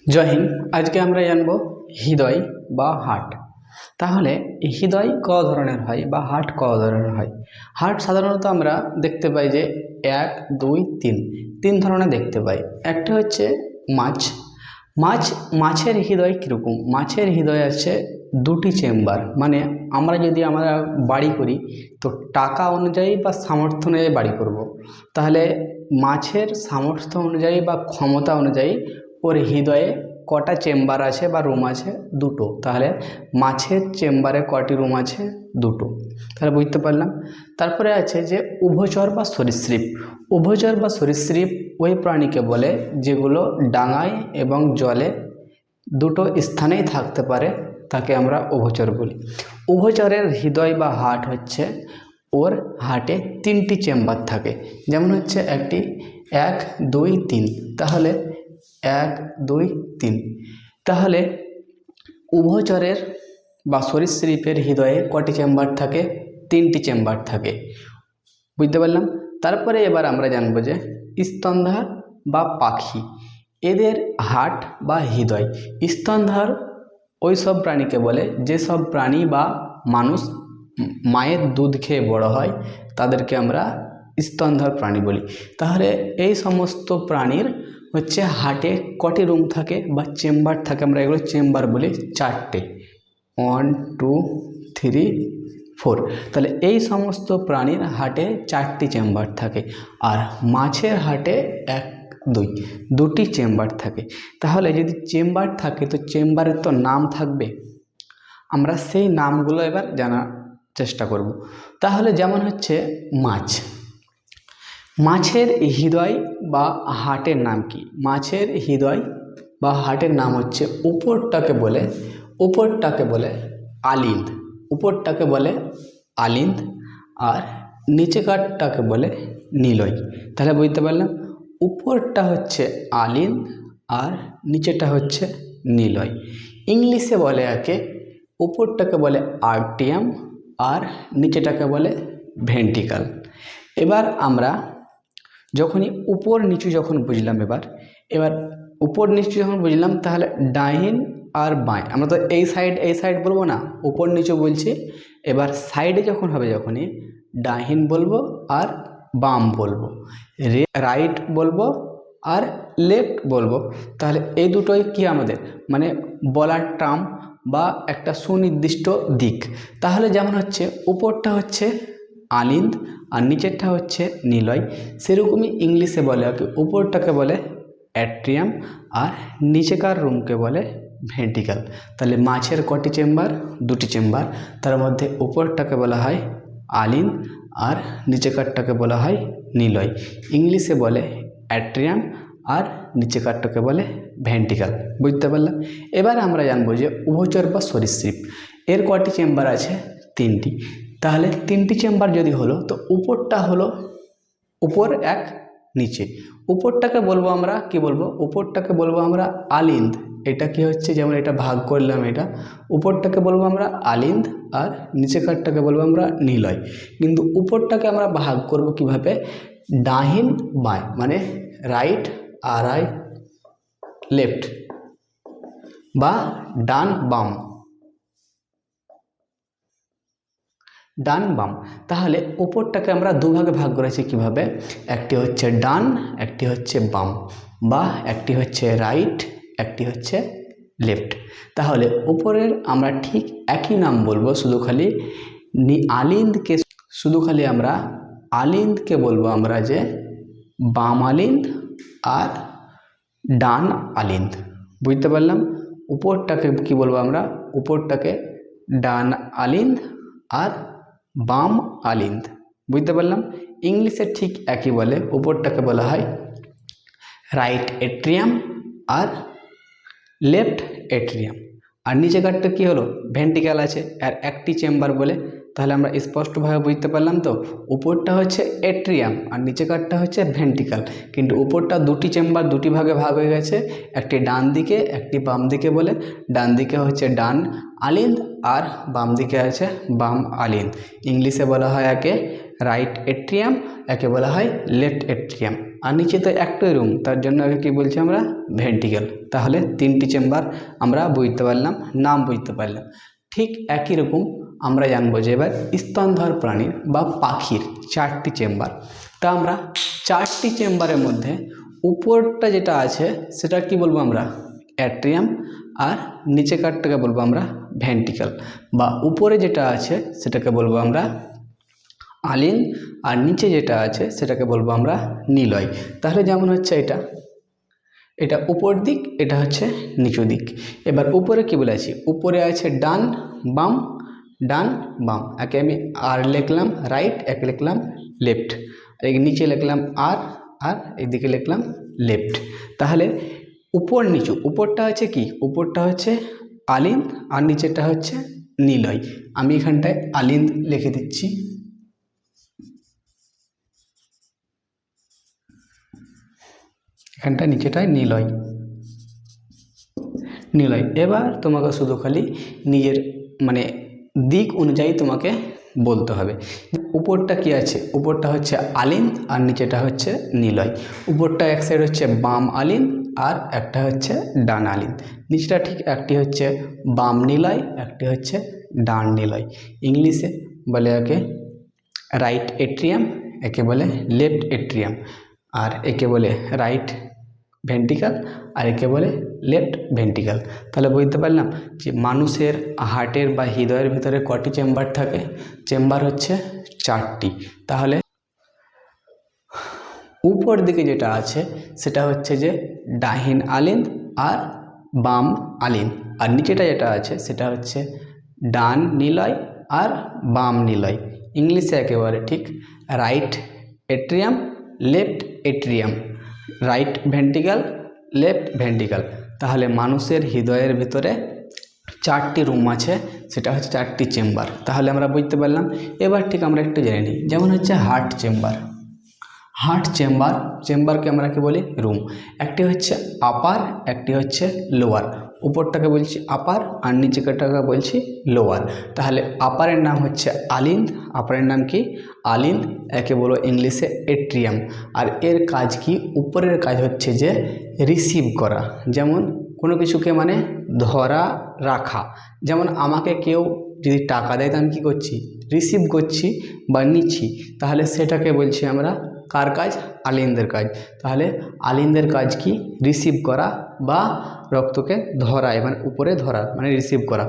জয় হিন্দ। আজকে আমরা জানবো হৃদয় বা হার্ট। তাহলে হৃদয় ক ধরনের হয় বা হার্ট ক ধরনের হয়। হার্ট সাধারণত আমরা দেখতে পাই যে 1 2 3 তিন ধরনের দেখতে পাই। একটা হচ্ছে মাছ। মাছের হৃদয় কীরকম? মাছের হৃদয় আছে দুটি চেম্বার। মানে আমরা বাড়ি করি তো টাকা অনুযায়ী বা সামর্থ্য অনুযায়ী বাড়ি করব। তাহলে মাছের সামর্থ্য অনুযায়ী বা ক্ষমতা অনুযায়ী ওর হৃদয়ে কটা চেম্বার আছে বা রুম আছে? দুটো। তাহলে মাছের চেম্বারে কটি রুম আছে? দুটো। তাহলে বুঝতে পারলাম। তারপরে আছে যে উভচর বা সরীসৃপ। উভচর বা সরীসৃপ ওই প্রাণীকে বলে যেগুলো ডাঙায় এবং জলে দুটো স্থানেই থাকতে পারে, তাকে আমরা উভচর বলি। উভচরের হৃদয় বা হার্ট হচ্ছে, ওর হার্টে তিনটি চেম্বার থাকে। যেমন হচ্ছে একটি 1 2 3। তাহলে 1 2 3। তাহলে উভচরের বা সরীসৃপের হৃদয়ে কটি চেম্বার থাকে? তিনটি চেম্বার থাকে। বুঝতে পারলাম। তারপরে এবার আমরা জানবো যে স্তনধার বা পাখি, এদের হার্ট বা হৃদয়। স্তনধার ওই সব প্রাণীকে বলে যেসব প্রাণী বা মানুষ মায়ের দুধ খেয়ে বড় হয়, তাদেরকে আমরা স্তনধার প্রাণী বলি। তাহলে এই সমস্ত প্রাণীর হচ্ছে হার্টে কটি রুম থাকে বা চেম্বার থাকে? আমরা এগুলো চেম্বার বলি চারটে। 1 2 3 4। তাহলে এই সমস্ত প্রাণীর হার্টে চারটি চেম্বার থাকে। আর মাছের হার্টে 1 2 দুটি চেম্বার থাকে। তাহলে যদি চেম্বার থাকে তো চেম্বারের তো নাম থাকবে। আমরা সেই নামগুলো এবার জানার চেষ্টা করব। তাহলে যেমন হচ্ছে মাছের হৃদয় বা হার্টের নাম কি? মাছের হৃদয় বা হার্টের নাম হচ্ছে, উপরটাকে বলে আলিন্দ। উপরটাকে বলে আলিন্দ আর নিচেকারটাকে বলে নিলয়। তাহলে বুঝতে পারলাম, উপরটা হচ্ছে আলিন্দ আর নিচেটা হচ্ছে নিলয়। ইংলিশে বলে একে, উপরটাকে বলে আর্টিয়াম আর নিচেটাকে বলে ভেন্ট্রিকল। এবার আমরা যখনই উপর নিচু যখন বুঝলাম, এবার উপর নিচু যখন বুঝলাম, তাহলে ডাইন আর বাঁয়, আমরা তো এই সাইড বলবো না, উপর নিচু বলছি। এবার সাইডে যখন হবে, যখনই ডাইন বলবো আর বাম বলবো, রাইট বলবো আর লেফট বলবো। তাহলে এই দুটোই কি আমাদের মানে বলার টার্ম বা একটা সুনির্দিষ্ট দিক। তাহলে যেমন হচ্ছে উপরটা হচ্ছে আলিন্দ আর নিচেরটা হচ্ছে নিলয়, সেরকমই ইংলিশে বলে আর কি, উপরটাকে বলে অ্যাট্রিয়াম আর নিচেকার রুমকে বলে ভেন্ট্রিকল। তাহলে মাছের কটি চেম্বার? দুটি চেম্বার। তার মধ্যে উপরটাকে বলা হয় আলিন্দ আর নিচেকারটাকে বলা হয় নিলয়। ইংলিশে বলে অ্যাট্রিয়াম আর নিচেকারটাকে বলে ভেন্ট্রিকল। বুঝতে পারলাম। এবার আমরা জানবো যে উভচর বা সরীসৃপ, এর কটি চেম্বার আছে? তিনটি। তাহলে তিনটি চেম্বার যদি হলো, তো উপরটা হলো উপর এক নিচে। উপরটাকে বলবো আমরা কি বলবো? উপরটাকে বলবো আমরা আলিন্দ। এটা কি হচ্ছে, যেমন এটা ভাগ করলাম, এটা উপরটাকে বলবো আমরা আলিন্দ আর নিচেকারটাকে বলবো আমরা নিলয়। কিন্তু উপরটাকে আমরা ভাগ করব কিভাবে? ডাহিন বাঁয়, মানে রাইট আর লেফট বা ডান বাম। তাহলে উপরটাকে আমরা দুভাগে ভাগ করেছি কিভাবে? একটি হচ্ছে ডান, একটি হচ্ছে বাম, বা একটি হচ্ছে রাইট, একটি হচ্ছে লেফট। তাহলে উপরের আমরা ঠিক একই নাম বলবো, শুধু খালি আমরা আলিন্দকে বলবো আমরা যে বাম আলিন্দ আর ডান আলিন্দ। বুঝতে পারলাম। উপরটাকে কি বলবো আমরা? উপরটাকে ডান আলিন্দ আর বাম আলিন্দ। বুঝতে পারলাম। ইংলিশে ঠিক একই বলে, উপরটাকে বলা হয় রাইট এট্রিয়াম আর লেফট এট্রিয়াম। আর নিচেকারটা কি হলো? ভেন্ট্রিকল আছে আর একটি চেম্বার বলে। তাহলে আমরা স্পষ্টভাবে বুঝতে পারলাম তো, উপরটা হচ্ছে এট্রিয়াম আর নিচেকারটা হচ্ছে ভেন্ট্রিকল। কিন্তু উপরটা দুটি চেম্বার, দুটি ভাগে ভাগ হয়ে গেছে, একটি ডান দিকে একটি বাম দিকে বলে। ডান দিকে হচ্ছে ডান আলিন্দ আর বাম দিকে আছে বাম আলিন্দ। ইংলিশে বলা হয় একে রাইট এট্রিয়াম, একে বলা হয় লেফট এট্রিয়াম। আর নিচে তো একটাই রুম, তার জন্য আগে কি বলছি আমরা ভেন্টিকেল। তাহলে 3টি চেম্বার আমরা বুঝতে পারলাম, নাম বুঝতে পারলাম। ঠিক একই রকম আমরা জানবো যে এবার স্তনধার প্রাণীর বা পাখির 4টি চেম্বার। তা আমরা 4টি চেম্বারের মধ্যে উপরটা যেটা আছে সেটা কি বলবো আমরা অ্যাট্রিয়াম, আর নিচে কাঠটাকে বলবো আমরা ভেন্টিকেল, বা উপরে যেটা আছে সেটাকে বলবো আমরা আলিন, আর নিচে যেটা আছে সেটাকে বলবো আমরা নিলয়। তাহলে যেমন হচ্ছে এটা উপর দিক, এটা হচ্ছে নিচু দিক। এবার উপরে কি বলেছি, উপরে আছে ডান বাম, ডান বাম, একে আমি আর লিখলাম রাইট, একে লিখলাম লেফট, আর নিচে লিখলাম আর এইদিকে লিখলাম লেফট। তাহলে উপর নিচু, উপরটা হচ্ছে কি, উপরটা হচ্ছে আলিন আর নিচেরটা হচ্ছে নিলয়। আমি এখানটায় আলিন লিখে দিচ্ছি। এখানটা নিচেটায় নিলয়। এবার তোমাকে শুধু খালি নিজের মানে দিক অনুযায়ী তোমাকে বলতে হবে। উপরটা কি আছে, উপরটা হচ্ছে আলিন আর নিচেটা হচ্ছে নিলয়। উপরটা এক সাইড হচ্ছে বাম আলিন আর একটা হচ্ছে ডান আলিন। নিচেটা ঠিক একটি হচ্ছে বাম নিলয়, একটি হচ্ছে ডান নিলয়। ইংলিশে বলে একে রাইট এট্রিয়াম, একে বলে লেফট এট্রিয়াম, আর একে বলে রাইট ভেন্টিকাল, আর একে বলে লেফট ভেন্টিকাল। তাহলে বুঝতে পারলাম যে মানুষের হার্টের বা হৃদয়ের ভিতরে কটি চেম্বার থাকে, চেম্বার হচ্ছে 4টি। তাহলে উপর দিকে যেটা আছে সেটা হচ্ছে যে ডাহিন আলিন আর বাম আলিন, আর নিচেটা যেটা আছে সেটা হচ্ছে ডান নিলয় আর বাম নিলয়। ইংলিশে একেবারে ঠিক right atrium, left atrium, right ventricle, left ventricle. তাহলে মানুষের হৃদয়ের ভিতরে 4টি রুম আছে, সেটা হচ্ছে 4টি চেম্বার। তাহলে আমরা বুঝতে পারলাম। এবার ঠিক আমরা একটু জেনে নিই, যেমন হচ্ছে হার্ট চেম্বার। হার্ট চেম্বারকে আমরা কি বলি রুম। একটি হচ্ছে আপার, একটি হচ্ছে লোয়ার। উপরটাকে বলছি আপার আর নিচেটাকে বলছি লোয়ার। তাহলে আপারের নাম হচ্ছে আলিন, আপারের নাম কি আলিন, একে বলো ইংলিশে এট্রিয়াম। আর এর কাজ কি, উপরের কাজ হচ্ছে যে রিসিভ করা, যেমন কোনো কিছুকে মানে ধরা রাখা। যেমন আমাকে কেউ যদি টাকা দেয় তো আমি কী করছি, রিসিভ করছি বা নিচ্ছি। তাহলে সেটাকে বলছি আমরা কার কাজ, আলিনদের কাজ। তাহলে আলিনদের কাজ কি, রিসিভ করা বা রক্তকে ধরা, মানে উপরে ধরা মানে রিসিভ করা।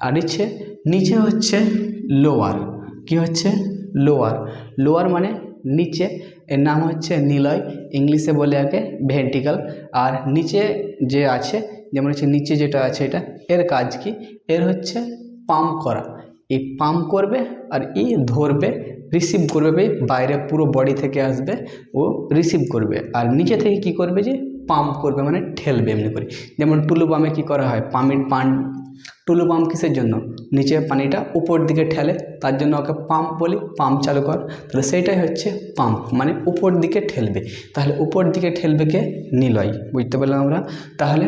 আর নিচে হচ্ছে লোয়ার। কি হচ্ছে লোয়ার, লোয়ার মানে নিচে, এর নাম হচ্ছে নিলয়, ইংলিশে বলে একে ভেন্টিকাল। আর নিচে যে আছে, যেমন হচ্ছে নিচে যেটা আছে এটা, এর কাজ কি, এর হচ্ছে পাম্প করা। এই পাম্প করবে আর ধরবে, রিসিভ করবে, বাইরে পুরো বডি থেকে আসবে ও রিসিভ করবে। আর নিচে থেকে কি করবে, যে পাম্প করবে মানে ঠেলবে এমনি করে। যেমন টুলু পাম্পে কী করা হয়, টুলু পাম্প কিসের জন্য, নিচে পানিটা উপর দিকে ঠেলে, তার জন্য ওকে পাম্প বলি, পাম্প চালু কর। তাহলে সেইটাই হচ্ছে পাম্প, মানে উপর দিকে ঠেলবে। তাহলে উপর দিকে ঠেলবে কে, নিলয়। বুঝতে পারলাম আমরা। তাহলে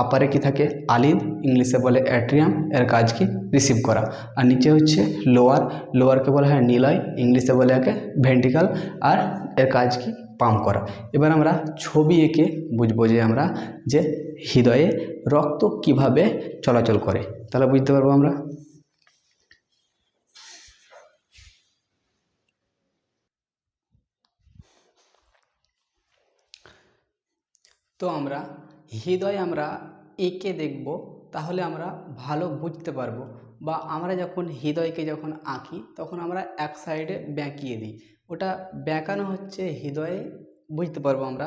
আপারে কি থাকে আলিন, ইংলিশে বলে অ্যাট্রিয়াম, এর কাজ কি রিসিভ করা। আর নিচে হচ্ছে লোয়ারকে বলা হয় নিলয়, ইংলিশে বলে একে ভেন্টিকাল, আর এর কাজ কি পাম্প করা। এবার আমরা ছবি এঁকে বুঝবো যে আমরা যে হৃদয়ে রক্ত কিভাবে চলাচল করে, তাহলে বুঝতে পারবো আমরা। তো আমরা হৃদয় আমরা এঁকে দেখব, তাহলে আমরা ভালো বুঝতে পারবো। বা আমরা যখন হৃদয়কে যখন আঁকি তখন আমরা এক সাইডে বেঁকিয়ে দিই, ওটা বেঁকানো হচ্ছে হৃদয়ে, বুঝতে পারবো আমরা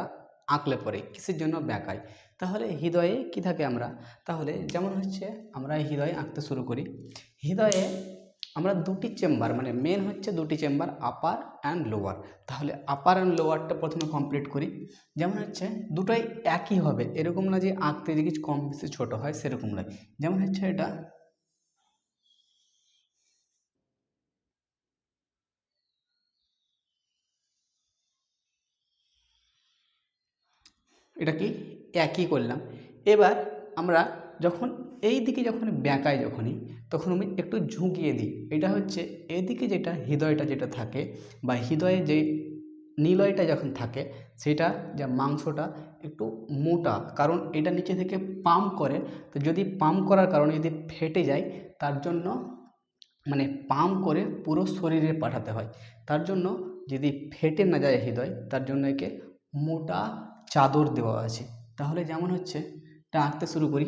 আঁকলে পরে কিসের জন্য বেঁকাই। তাহলে হৃদয়ে কি থাকে আমরা, তাহলে যেমন হচ্ছে আমরা হৃদয় আঁকতে শুরু করি। হৃদয়ে আমরা 2টি চেম্বার, মানে মেন হচ্ছে 2টি চেম্বার, আপার অ্যান্ড লোয়ার। তাহলে আপার অ্যান্ড লোয়ারটা প্রথমে কমপ্লিট করি। যেমন হচ্ছে দুটোই একই হবে, এরকম না যে আঁকতে যে কিছু কম বেশি ছোটো হয়, সেরকম নয়। যেমন হচ্ছে এটা কি একই করলাম। এবার আমরা যখন এই দিকে যখন বেঁকাই তখন আমি একটু ঝুঁকিয়ে দিই। এটা হচ্ছে এদিকে যেটা হৃদয়টা যেটা থাকে, বা হৃদয়ে যে নিলয়টা যখন থাকে সেটা যে মাংসটা একটু মোটা, কারণ এটা নিচে থেকে পাম্প করে। তো যদি পাম্প করার কারণে যদি ফেটে যায়, তার জন্য মানে পাম্প করে পুরো শরীরে পাঠাতে হয়। তার জন্য যদি ফেটে না যায় হৃদয়, তার জন্য একে মোটা চাদর দেওয়া আছে। তাহলে যেমন হচ্ছে, এটা আঁকতে শুরু করি।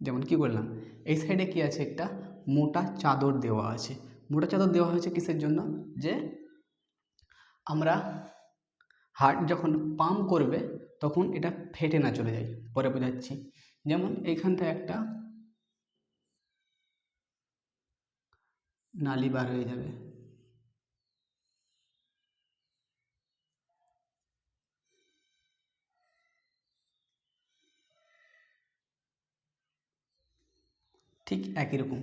যেমন কি বললাম, এই সাইডে কি আছে, একটা মোটা চাদর দেওয়া আছে। মোটা চাদর দেওয়া হয়েছে কিসের জন্য, যে আমরা হার্ট যখন পাম্প করবে তখন এটা ফেটে না চলে যায়। পরে বোঝাচ্ছি। যেমন এইখানটা একটা নালি বার হয়ে যাবে। ঠিক একই রকম